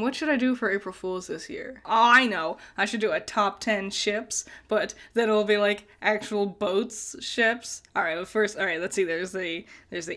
what should I do for April Fool's this year? Oh, I know. I should do a top 10 ships, but then it'll be like actual boats ships. Alright, well first, let's see, there's the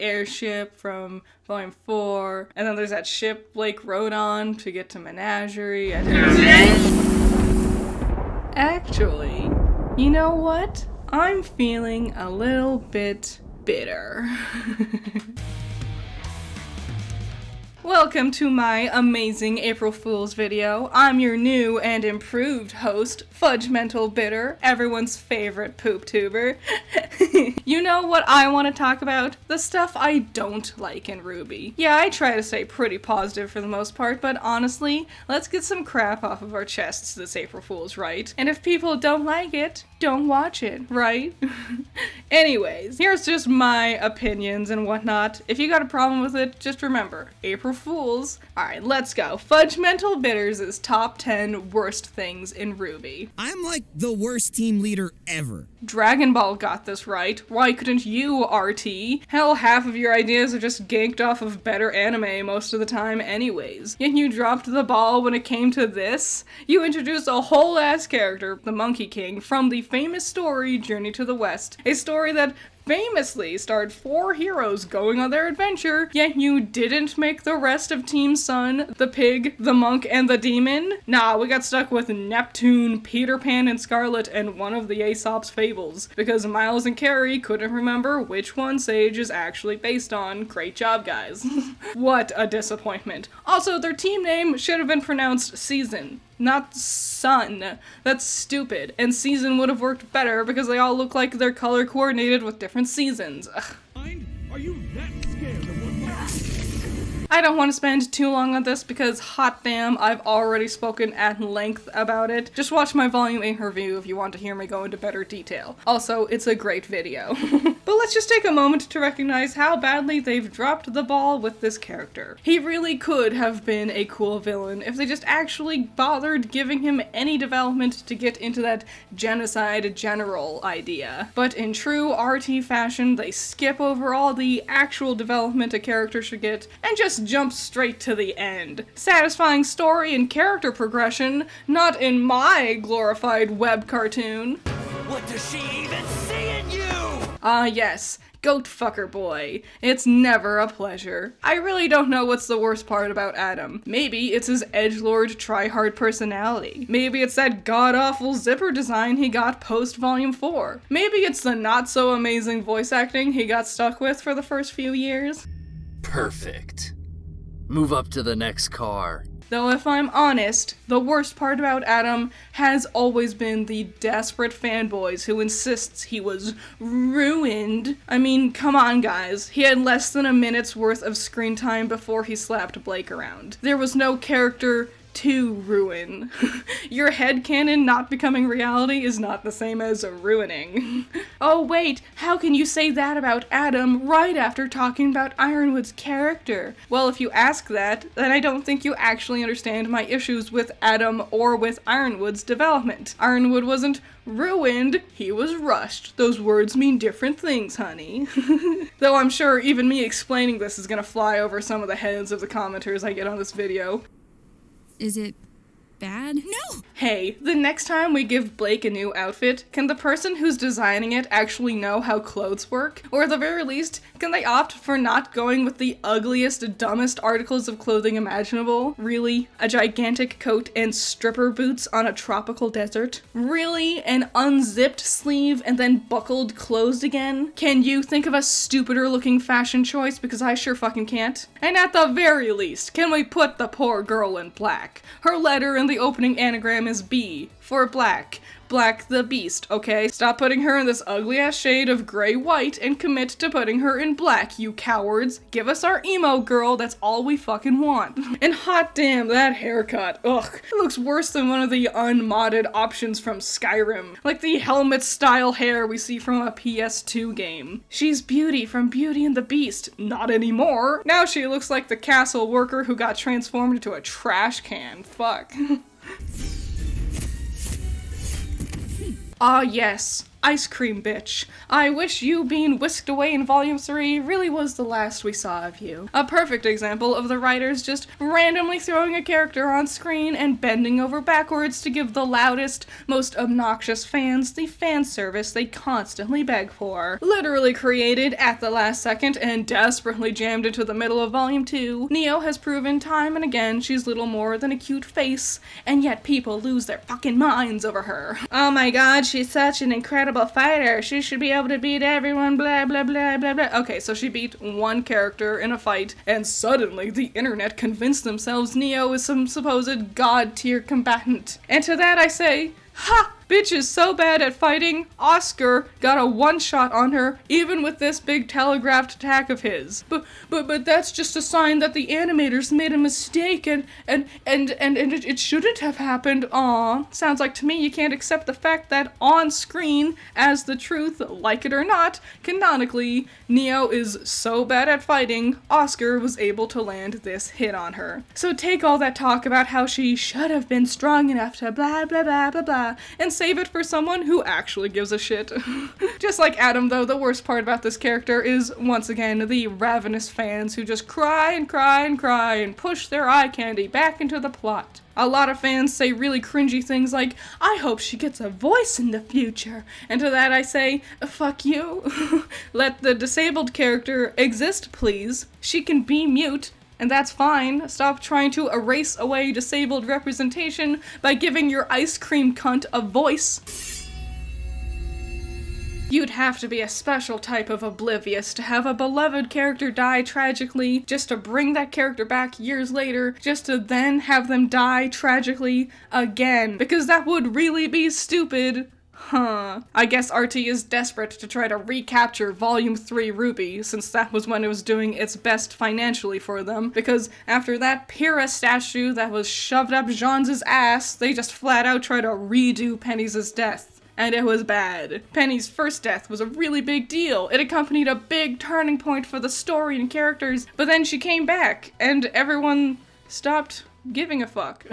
airship from Volume 4, and then there's that ship Blake rode on to get to Menagerie. Actually, you know what? I'm feeling a little bit bitter. Welcome to my amazing April Fool's video. I'm your new and improved host, Fudgmental Bitter, everyone's favorite poop tuber. You know what I want to talk about? The stuff I don't like in RWBY. Yeah, I try to stay pretty positive for the most part, but honestly, let's get some crap off of our chests this April Fool's, right? And if people don't like it, don't watch it, right? Anyways, here's just my opinions and whatnot. If you got a problem with it, just remember, April Fools. Alright, let's go. Fudgmental Bitters' top 10 worst things in RWBY. I'm like the worst team leader ever. Dragon Ball got this right. Why couldn't you, RT? Hell, half of your ideas are just ganked off of better anime most of the time anyways. Yet you dropped the ball when it came to this? You introduced a whole ass character, the Monkey King, from the famous story Journey to the West. A story that famously starred 4 heroes going on their adventure, yet you didn't make the rest of Team Sun, the pig, the monk, and the demon? Nah, we got stuck with Neptune, Peter Pan and Scarlet, and one of the Aesop's fables, because Miles and Carrie couldn't remember which one Sage is actually based on. Great job, guys. What a disappointment. Also, their team name should have been pronounced Season, not Sun. That's stupid, and Season would have worked better because they all look like they're color coordinated with different seasons. Ugh. Are you that scared of what I don't want to spend too long on this because, hot damn, I've already spoken at length about it. Just watch my Volume 8 review if you want to hear me go into better detail. Also, it's a great video. But let's just take a moment to recognize how badly they've dropped the ball with this character. He really could have been a cool villain if they just actually bothered giving him any development to get into that genocide general idea. But in true RT fashion, they skip over all the actual development a character should get and just jump straight to the end. Satisfying story and character progression, not in my glorified web cartoon. What does she even see in you? Ah yes, Goat Fucker Boy. It's never a pleasure. I really don't know what's the worst part about Adam. Maybe it's his edgelord try-hard personality. Maybe it's that god-awful zipper design he got post-Volume 4. Maybe it's the not-so-amazing voice acting he got stuck with for the first few years. Perfect. Move up to the next car. Though if I'm honest, the worst part about Adam has always been the desperate fanboys who insists he was ruined. I mean, come on guys, he had less than a minute's worth of screen time before he slapped Blake around. There was no character to ruin. Your headcanon not becoming reality is not the same as ruining. Oh wait, how can you say that about Adam right after talking about Ironwood's character? Well, if you ask that, then I don't think you actually understand my issues with Adam or with Ironwood's development. Ironwood wasn't ruined, he was rushed. Those words mean different things, honey. Though I'm sure even me explaining this is gonna fly over some of the heads of the commenters I get on this video. Is it bad? No! Hey, the next time we give Blake a new outfit, can the person who's designing it actually know how clothes work? Or at the very least, can they opt for not going with the ugliest, dumbest articles of clothing imaginable? Really? A gigantic coat and stripper boots on a tropical desert? Really? An unzipped sleeve and then buckled closed again? Can you think of a stupider looking fashion choice? Because I sure fucking can't. And at the very least, can we put the poor girl in black? Her letter in the opening anagram is B for black. Black the Beast, okay? Stop putting her in this ugly-ass shade of gray-white and commit to putting her in black, you cowards. Give us our emo girl, that's all we fucking want. And hot damn, that haircut, ugh. It looks worse than one of the unmodded options from Skyrim. Like the helmet-style hair we see from a PS2 game. She's Beauty from Beauty and the Beast. Not anymore. Now she looks like the castle worker who got transformed into a trash can. Fuck. Ah yes, ice cream bitch. I wish you being whisked away in Volume 3 really was the last we saw of you. A perfect example of the writers just randomly throwing a character on screen and bending over backwards to give the loudest, most obnoxious fans the fan service they constantly beg for. Literally created at the last second and desperately jammed into the middle of Volume 2, Neo has proven time and again she's little more than a cute face, and yet people lose their fucking minds over her. Oh my god, she's such an incredible fighter. She should be able to beat everyone, blah blah blah blah blah. Okay, so she beat one character in a fight, and suddenly the internet convinced themselves Neo is some supposed god-tier combatant. And to that I say, ha! Bitch is so bad at fighting, Oscar got a one-shot on her, even with this big telegraphed attack of his. But that's just a sign that the animators made a mistake and it shouldn't have happened. Aw, sounds like to me you can't accept the fact that on screen, as the truth, like it or not, canonically, Neo is so bad at fighting, Oscar was able to land this hit on her. So take all that talk about how she should have been strong enough to blah blah blah blah blah, and save it for someone who actually gives a shit. Just like Adam, though, the worst part about this character is, once again, the ravenous fans who just cry and cry and cry and push their eye candy back into the plot. A lot of fans say really cringy things like, I hope she gets a voice in the future. And to that I say, fuck you. Let the disabled character exist, please. She can be mute, and that's fine. Stop trying to erase away disabled representation by giving your ice cream cunt a voice. You'd have to be a special type of oblivious to have a beloved character die tragically, just to bring that character back years later, just to then have them die tragically again, because that would really be stupid. Huh. I guess RT is desperate to try to recapture Volume 3 RWBY, since that was when it was doing its best financially for them, because after that Pyrrha statue that was shoved up Jean's ass, they just flat out try to redo Penny's death. And it was bad. Penny's first death was a really big deal. It accompanied a big turning point for the story and characters, but then she came back, and everyone stopped giving a fuck.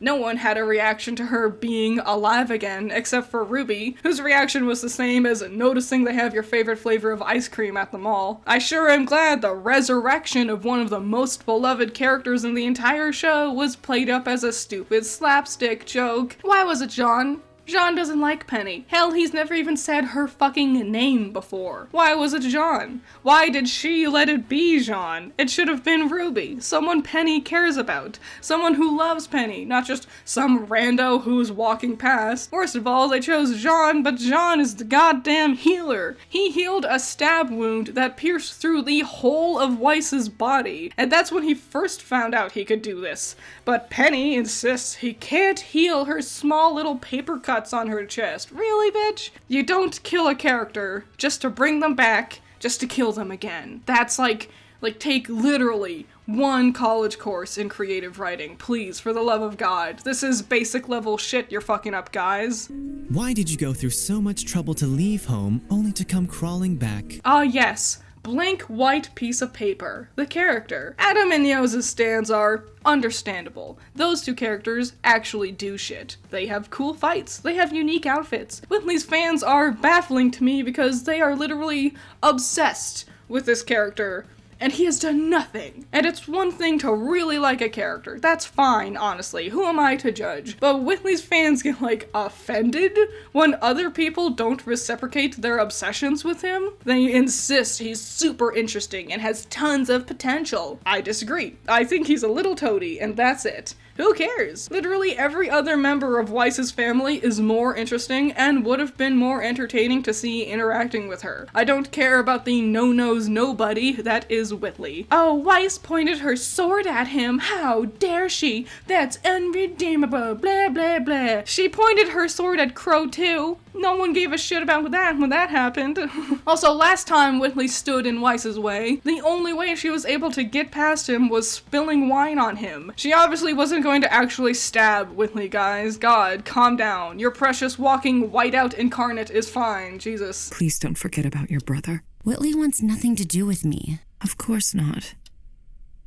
No one had a reaction to her being alive again, except for RWBY, whose reaction was the same as noticing they have your favorite flavor of ice cream at the mall. I sure am glad the resurrection of one of the most beloved characters in the entire show was played up as a stupid slapstick joke. Why was it John? Jean doesn't like Penny. Hell, he's never even said her fucking name before. Why was it Jean? Why did she let it be Jean? It should have been RWBY, someone Penny cares about, someone who loves Penny, not just some rando who's walking past. Worst of all, they chose Jean, but Jean is the goddamn healer. He healed a stab wound that pierced through the whole of Weiss's body, and that's when he first found out he could do this. But Penny insists he can't heal her small little paper cuts on her chest. Really, bitch? You don't kill a character just to bring them back, just to kill them again. That's like take literally one college course in creative writing. Please, for the love of God. This is basic level shit you're fucking up, guys. Why did you go through so much trouble to leave home only to come crawling back? Ah, yes. Blank white piece of paper. The character. Adam and Neo's stands are understandable. Those two characters actually do shit. They have cool fights. They have unique outfits. Whitley's fans are baffling to me because they are literally obsessed with this character, and he has done nothing. And it's one thing to really like a character. That's fine, honestly. Who am I to judge? But Whitley's fans get, offended when other people don't reciprocate their obsessions with him? They insist he's super interesting and has tons of potential. I disagree. I think he's a little toady, and that's it. Who cares? Literally every other member of Weiss's family is more interesting and would have been more entertaining to see interacting with her. I don't care about the no-nose nobody that is Whitley. Oh, Weiss pointed her sword at him. How dare she? That's unredeemable. Blah, blah, blah. She pointed her sword at Crow too. No one gave a shit about that when that happened. Also, last time Whitley stood in Weiss's way, the only way she was able to get past him was spilling wine on him. She obviously wasn't going to actually stab Whitley, guys. God, calm down. Your precious walking whiteout incarnate is fine. Jesus. Please don't forget about your brother. Whitley wants nothing to do with me. Of course not.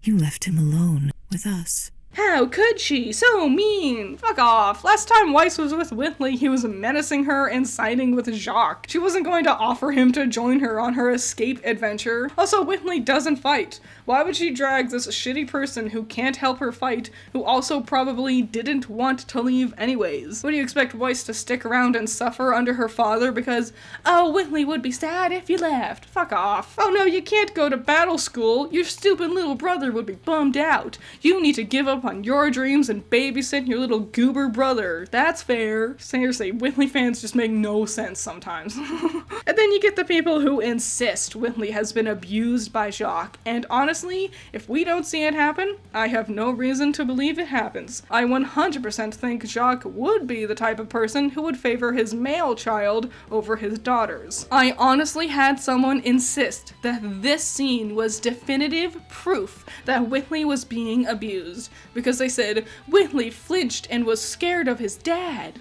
You left him alone with us. How could she? So mean! Fuck off. Last time Weiss was with Whitley, he was menacing her and siding with Jacques. She wasn't going to offer him to join her on her escape adventure. Also, Whitley doesn't fight. Why would she drag this shitty person who can't help her fight, who also probably didn't want to leave anyways? What do you expect Weiss to stick around and suffer under her father because, oh, Whitley would be sad if you left. Fuck off. Oh no, you can't go to battle school. Your stupid little brother would be bummed out. You need to give up on your dreams and babysit your little goober brother. That's fair. Seriously, Whitley fans just make no sense sometimes. And then you get the people who insist Whitley has been abused by Jacques, and honestly, if we don't see it happen, I have no reason to believe it happens. I 100% think Jacques would be the type of person who would favor his male child over his daughters. I honestly had someone insist that this scene was definitive proof that Whitley was being abused, because they said Whitley flinched and was scared of his dad.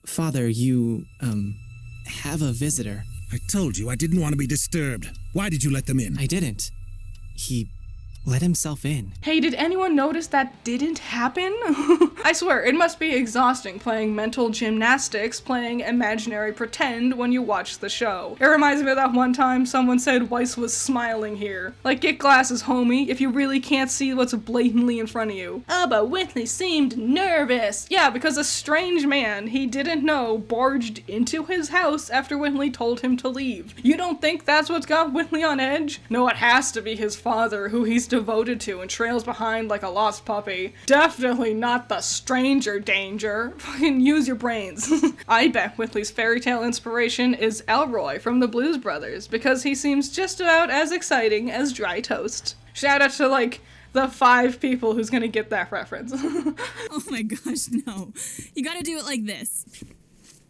Father, you, have a visitor. I told you I didn't want to be disturbed. Why did you let them in? I didn't. He let himself in. Hey, did anyone notice that didn't happen? I swear, it must be exhausting playing mental gymnastics, playing imaginary pretend when you watch the show. It reminds me of that one time someone said Weiss was smiling here. Like, get glasses, homie, if you really can't see what's blatantly in front of you. Oh, but Whitley seemed nervous. Yeah, because a strange man he didn't know barged into his house after Whitley told him to leave. You don't think that's what's got Whitley on edge? No, it has to be his father, who he's devoted to and trails behind like a lost puppy. Definitely not the stranger danger. Fucking use your brains. I bet Whitley's fairy tale inspiration is Elroy from the Blues Brothers, because he seems just about as exciting as dry toast. Shout out to, like, the 5 people who's gonna get that reference. Oh my gosh, no. You gotta do it like this.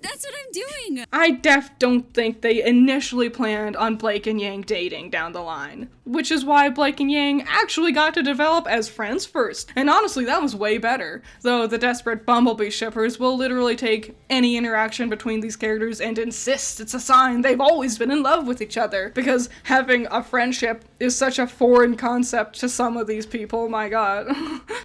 That's what I'm doing! I don't think they initially planned on Blake and Yang dating down the line, which is why Blake and Yang actually got to develop as friends first. And honestly, that was way better, though the desperate Bumblebee shippers will literally take any interaction between these characters and insist it's a sign they've always been in love with each other, because having a friendship is such a foreign concept to some of these people, my god.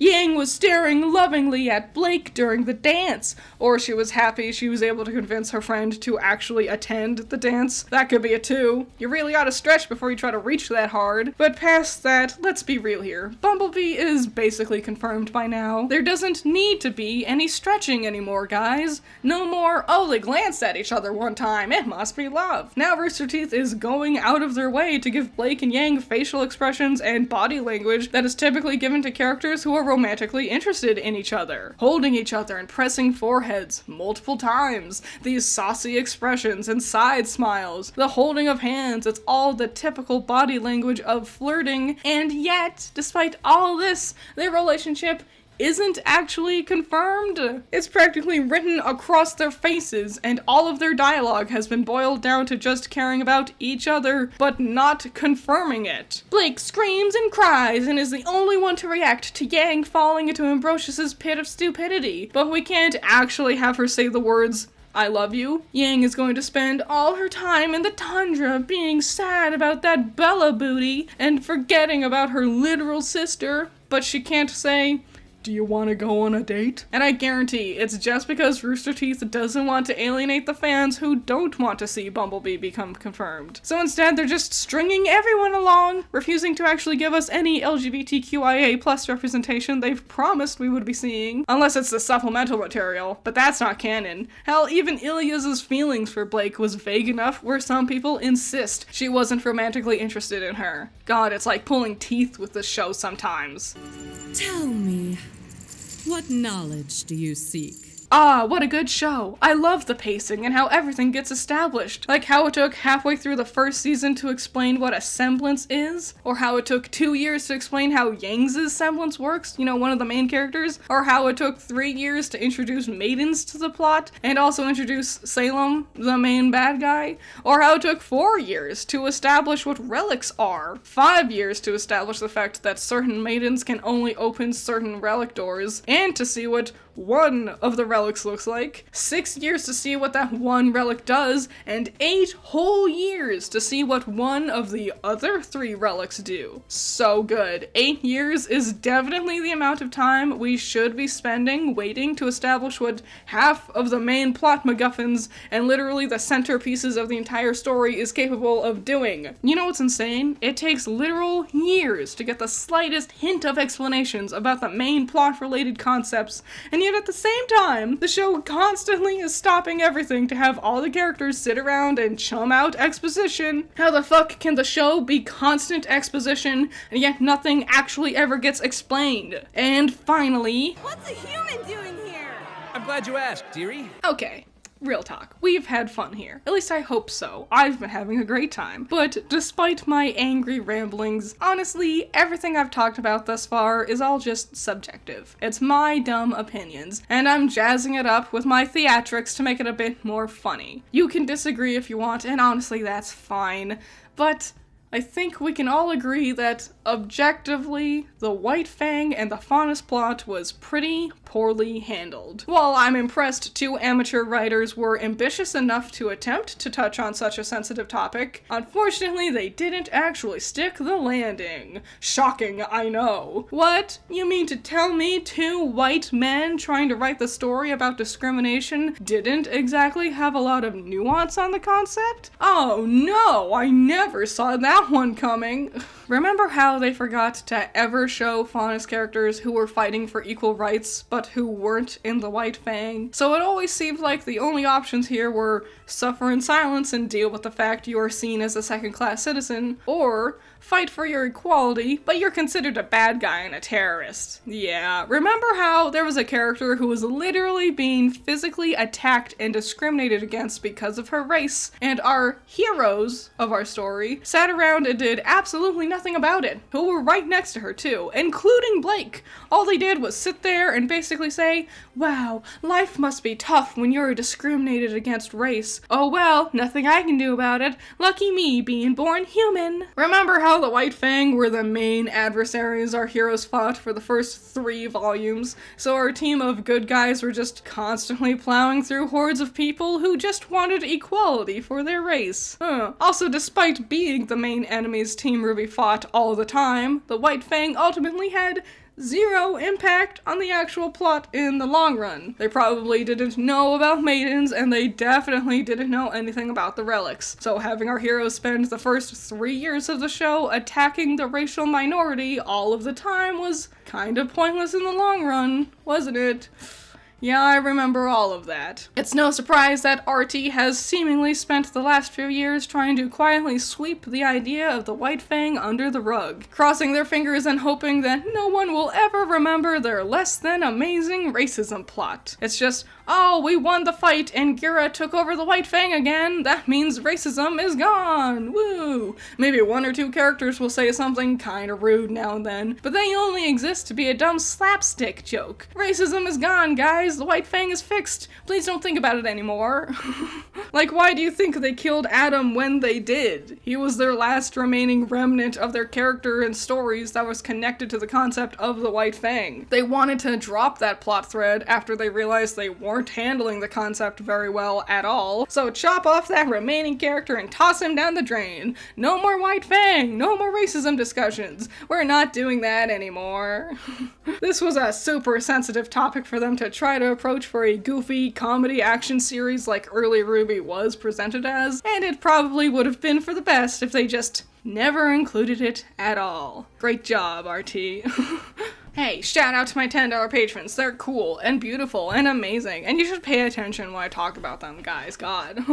Yang was staring lovingly at Blake during the dance, or she was happy she was able to convince her friend to actually attend the dance. That could be it too. You really gotta stretch before you try to reach that hard. But past that, let's be real here. Bumblebee is basically confirmed by now. There doesn't need to be any stretching anymore, guys. No more, oh, they glanced at each other one time, it must be love. Now Rooster Teeth is going out of their way to give Blake and Yang facial expressions and body language that is typically given to characters who are romantically interested in each other. Holding each other and pressing foreheads multiple times. These saucy expressions and side smiles, the holding of hands, it's all the typical body language of flirting, and yet, despite all this, their relationship isn't actually confirmed. It's practically written across their faces, and all of their dialogue has been boiled down to just caring about each other, but not confirming it. Blake screams and cries and is the only one to react to Yang falling into Ambrosius's pit of stupidity, but we can't actually have her say the words, I love you. Yang is going to spend all her time in the tundra being sad about that Bella booty and forgetting about her literal sister, but she can't say, do you want to go on a date? And I guarantee it's just because Rooster Teeth doesn't want to alienate the fans who don't want to see Bumblebee become confirmed. So instead, they're just stringing everyone along, refusing to actually give us any LGBTQIA plus representation they've promised we would be seeing. Unless it's the supplemental material, but that's not canon. Hell, even Ilya's feelings for Blake was vague enough where some people insist she wasn't romantically interested in her. God, it's like pulling teeth with this show sometimes. Tell me, what knowledge do you seek? Ah, what a good show. I love the pacing and how everything gets established. Like how it took halfway through the first season to explain what a semblance is, or how it took 2 years to explain how Yang's semblance works, you know, one of the main characters, or how it took 3 years to introduce maidens to the plot, and also introduce Salem, the main bad guy, or how it took 4 years to establish what relics are, 5 years to establish the fact that certain maidens can only open certain relic doors, and to see what one of the relic relics looks like, 6 years to see what that one relic does, and 8 whole years to see what one of the other 3 relics do. So good. 8 years is definitely the amount of time we should be spending waiting to establish what half of the main plot MacGuffins and literally the centerpieces of the entire story is capable of doing. You know what's insane? It takes literal years to get the slightest hint of explanations about the main plot-related concepts, and yet at the same time, the show constantly is stopping everything to have all the characters sit around and chum out exposition. How the fuck can the show be constant exposition, and yet nothing actually ever gets explained? And finally... What's a human doing here? I'm glad you asked, dearie. Okay. Real talk. We've had fun here. At least I hope so. I've been having a great time. But despite my angry ramblings, honestly, everything I've talked about thus far is all just subjective. It's my dumb opinions, and I'm jazzing it up with my theatrics to make it a bit more funny. You can disagree if you want, and honestly, that's fine. But I think we can all agree that, objectively, the White Fang and the Faunus plot was pretty poorly handled. While I'm impressed 2 amateur writers were ambitious enough to attempt to touch on such a sensitive topic, unfortunately they didn't actually stick the landing. Shocking, I know. What? You mean to tell me 2 white men trying to write the story about discrimination didn't exactly have a lot of nuance on the concept? Oh no, I never saw that one coming. Remember how they forgot to ever show Faunus characters who were fighting for equal rights, but who weren't in the White Fang? So it always seemed like the only options here were suffer in silence and deal with the fact you are seen as a second-class citizen, or fight for your equality, but you're considered a bad guy and a terrorist. Yeah, remember how there was a character who was literally being physically attacked and discriminated against because of her race, and our heroes of our story sat around and did absolutely nothing about it, who were right next to her too, including Blake. All they did was sit there and basically say, wow, life must be tough when you're discriminated against race. Oh well, nothing I can do about it. Lucky me being born human. Remember how the White Fang were the main adversaries our heroes fought for the first 3 volumes, so our team of good guys were just constantly plowing through hordes of people who just wanted equality for their race. Also, despite being the main enemies Team RWBY fought all the time, the White Fang ultimately had 0 impact on the actual plot in the long run. They probably didn't know about maidens, and they definitely didn't know anything about the relics. So having our heroes spend the first 3 years of the show attacking the racial minority all of the time was kind of pointless in the long run, wasn't it? Yeah, I remember all of that. It's no surprise that RT has seemingly spent the last few years trying to quietly sweep the idea of the White Fang under the rug, crossing their fingers and hoping that no one will ever remember their less than amazing racism plot. It's just, oh, we won the fight and Gira took over the White Fang again, that means racism is gone, woo! Maybe 1 or 2 characters will say something kinda rude now and then, but they only exist to be a dumb slapstick joke. Racism is gone, guys! The White Fang is fixed. Please don't think about it anymore. Like, why do you think they killed Adam when they did? He was their last remaining remnant of their character and stories that was connected to the concept of the White Fang. They wanted to drop that plot thread after they realized they weren't handling the concept very well at all, so chop off that remaining character and toss him down the drain. No more White Fang! No more racism discussions! We're not doing that anymore. This was a super sensitive topic for them to try to approach for a goofy comedy action series like early RWBY was presented as, and it probably would have been for the best if they just never included it at all. Great job, RT. Hey, shout out to my $10 patrons. They're cool and beautiful and amazing, and you should pay attention when I talk about them, guys. God.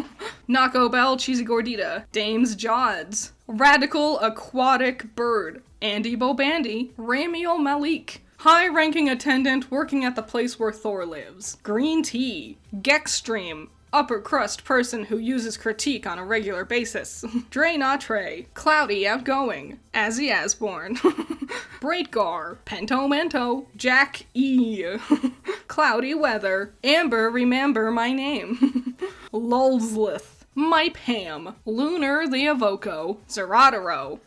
Naco Bell, Cheesy Gordita, Dames Jods, Radical Aquatic Bird, Andy Bobandy, Ramiel Malik, high-ranking attendant working at the place where Thor lives, Green Tea, Gexstream, upper crust person who uses critique on a regular basis, Dre Natre, Cloudy Outgoing, Azzy Asborn, Braitgar, Pento Mento, Jack E, Cloudy Weather, Amber Remember My Name, Lulzlith, My Pam, Lunar the Avoco, Zerataro,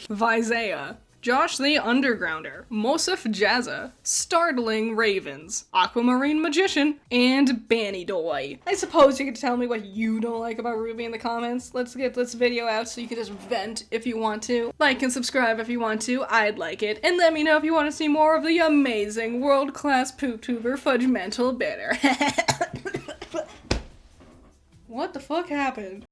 Visaya, Josh the Undergrounder, Mosif Jazza, Startling Ravens, Aquamarine Magician, and Banny Doy. I suppose you could tell me what you don't like about RWBY in the comments. Let's get this video out so you can just vent if you want to. Like and subscribe if you want to, I'd like it. And let me know if you want to see more of the amazing world-class poop tuber Fudgmental bitter. What the fuck happened?